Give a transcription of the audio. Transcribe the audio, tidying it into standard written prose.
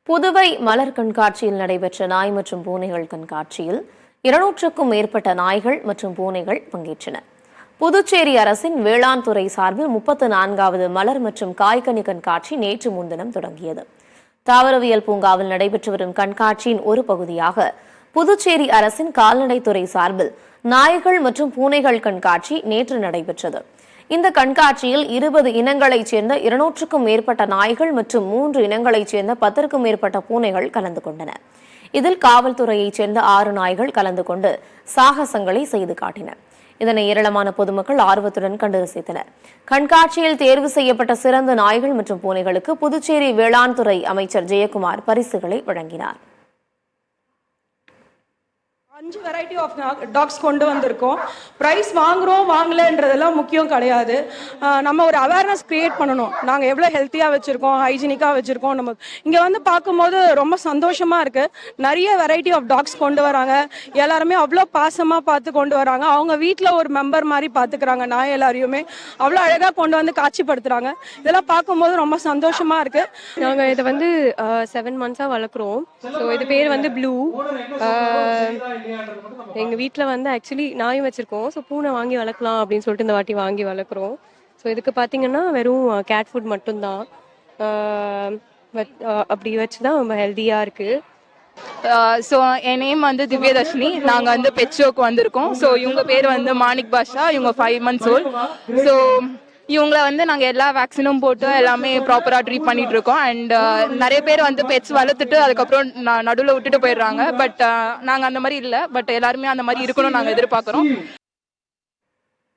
புதுவை மலர் கண்காட்சியில் நடைபெற்ற நாய் மற்றும் பூனைகள் கண்காட்சியில் 200க்கும் மேற்பட்ட நாய்கள் மற்றும் பூனைகள் பங்கேற்றன. புதுச்சேரி அரசின் வேளாண் துறை சார்பில் 34வது மலர் மற்றும் காய்கனி கண்காட்சி நேற்று முன்தினம் தொடங்கியது. தாவரவியல் பூங்காவில் நடைபெற்று வரும் கண்காட்சியின் ஒரு பகுதியாக புதுச்சேரி அரசின் கால்நடைத்துறை சார்பில் நாய்கள் மற்றும் பூனைகள் கண்காட்சி நேற்று நடைபெற்றது. இந்த கண்காட்சியில் 20 இனங்களைச் சேர்ந்த 200க்கும் மேற்பட்ட நாய்கள் மற்றும் 3 இனங்களைச் சேர்ந்த 10க்கும் மேற்பட்ட பூனைகள் கலந்து கொண்டன. இதில் காவல்துறையைச் சேர்ந்த 6 நாய்கள் கலந்து கொண்டு சாகசங்களை செய்து காட்டின. இதனை ஏராளமான பொதுமக்கள் ஆர்வத்துடன் கண்டு ரசித்தனர். கண்காட்சியில் தேர்வு செய்யப்பட்ட சிறந்த நாய்கள் மற்றும் பூனைகளுக்கு புதுச்சேரி வேளாண் துறை அமைச்சர் ஜெயக்குமார் பரிசுகளை வழங்கினார். 5 வெரைட்டி ஆஃப் டாக்ஸ் கொண்டு வந்திருக்கோம். ப்ரைஸ் வாங்குறோம் வாங்கலன்றதெல்லாம் முக்கியம் கிடையாது. நம்ம ஒரு அவேர்னஸ் கிரியேட் பண்ணணும். நாங்கள் எவ்வளோ ஹெல்த்தியாக வச்சுருக்கோம், ஹைஜீனிக்காக வச்சுருக்கோம். நம்ம இங்கே வந்து பார்க்கும்போது ரொம்ப சந்தோஷமாக இருக்குது. நிறைய வெரைட்டி ஆஃப் டாக்ஸ் கொண்டு வராங்க. எல்லாருமே அவ்வளோ பாசமாக பார்த்து கொண்டு வராங்க. அவங்க வீட்டில் ஒரு மெம்பர் மாதிரி பார்த்துக்கிறாங்க. நாய் எல்லாரையுமே அவ்வளோ அழகாக கொண்டு வந்து காட்சிப்படுத்துகிறாங்க. இதெல்லாம் பார்க்கும்போது ரொம்ப சந்தோஷமாக இருக்குது. நாங்கள் இதை வந்து 7 மந்த்ஸாக வளர்க்குறோம். ஸோ இது பேர் வந்து ப்ளூ. எங்கள் வீட்டில் வந்து ஆக்சுவலி நாய் வச்சுருக்கோம். ஸோ பூனை வாங்கி வளர்க்கலாம் அப்படின்னு சொல்லிட்டு இந்த வாட்டி வாங்கி வளர்க்குறோம். ஸோ இதுக்கு பார்த்தீங்கன்னா வெறும் கேட் ஃபுட் மட்டும்தான். அப்படி வச்சு தான் ரொம்ப ஹெல்த்தியாக இருக்குது. ஸோ என் நேம் வந்து திவ்யதர்ஷினி. நாங்கள் வந்து பெட்ஷோக்கு வந்திருக்கோம். ஸோ இவங்க பேர் வந்து மாணிக் பாஷா. இவங்க 5 months old. ஸோ இவங்கள வந்து நாங்கள் எல்லா வேக்சினும் போட்டு எல்லாமே ப்ராப்பராக ட்ரீட் பண்ணிட்டு இருக்கோம். அண்ட் நிறைய பேர் வந்து பெட்ஸ் வளர்த்துட்டு அதுக்கப்புறம் நடுவில் விட்டுட்டு போயிடுறாங்க. பட் நாங்கள் அந்த மாதிரி இல்லை. பட் எல்லாருமே அந்த மாதிரி இருக்கணும்னு நாங்கள் எதிர்பார்க்குறோம்.